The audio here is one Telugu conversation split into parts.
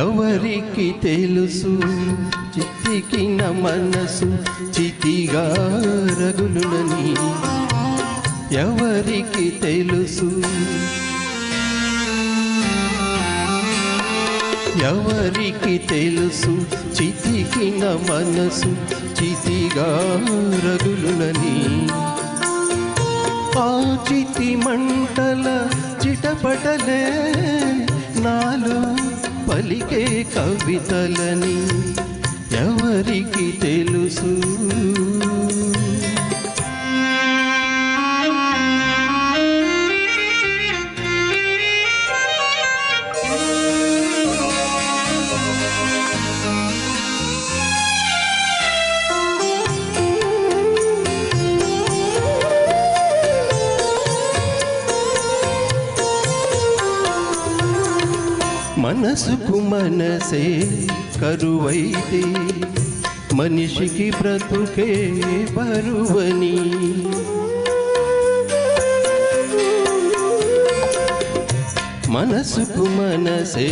ఎవరికి తెలుసు చితికిన మనసు చితిగా రగులునని, ఎవరికి తెలుసు, ఎవరికి తెలుసు చితికిన మనసు చితిగా రగులునని. ఆ చితి మంటల చిటపటలే నాలో పలికే కవితలని, ఎవరికి తెలుసు. మనసుకు మనసే కరువైతే మనిషికి బ్రతుకే బరువని, మనసుకు మనసే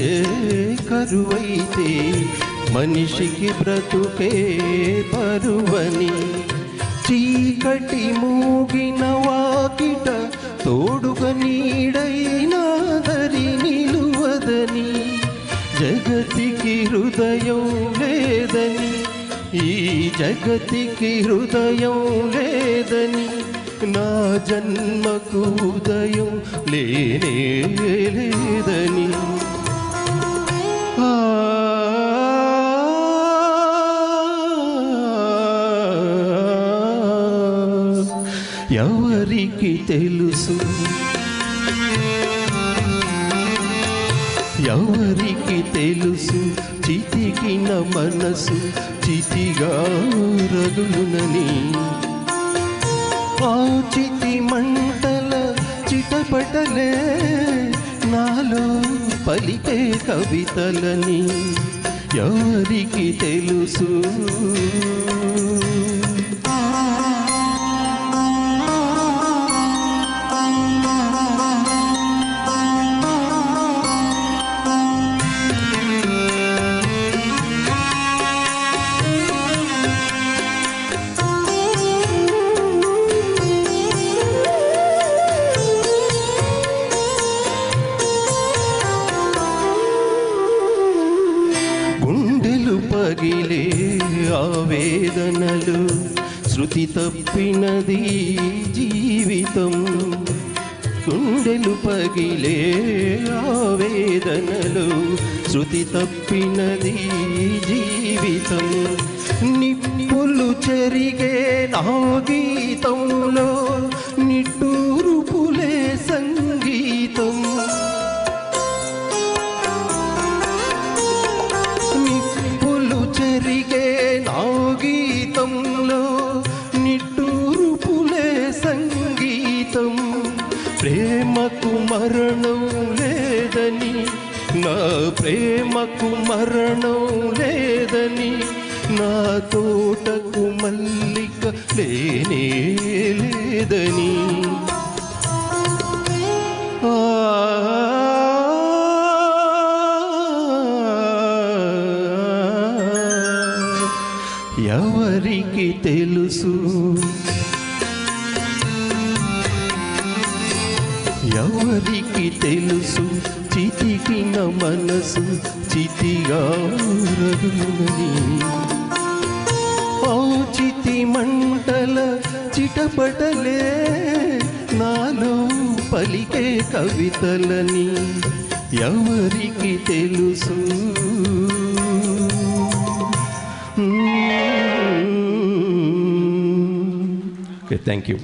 కరువైతే మనిషికి బ్రతుకే బరువని. చీకటి మూగిన వాకిట తోడుగా నీడైనా దరి నిలువదని, జగతికి హృదయం లేదని, ఈ జగతికి హృదయం లేదని, నా జన్మకు ఉదయం లేనే లేదని. ఎవరికి తెలుసు, ఎవరికి తెలుసు చితికిన మనసు చితిగా రగులునని. ఆ చితి మంటల చిటపటలే నాలో పలికే కవితలని, ఎవరికి తెలుసు. పగిలే ఆవేదనలు శృతి తప్పినది జీవితం, గుండెలు పగిలే ఆవేదనలు శృతి తప్పినది జీవితం. నిప్పులు చెరిగే నా గీతంలో నిట్టూరుపులే సంగీతం, చెరిగే నా గీతంలో నిట్టూరుపులే సంగీతం. ప్రేమకు మరణం లేదని, నా ప్రేమకు మరణం లేదని, నా తోటకు మల్లిక లేనే లేదని. ఎవరికి తెలుసు, ఎవరికి తెలుసు చితికిన మనసు చితిగా రగులునని. ఆ చితి మంటల చిటపటలే నాలో పలికే కవితలని, ఎవరికి తెలుసు. Okay, thank you.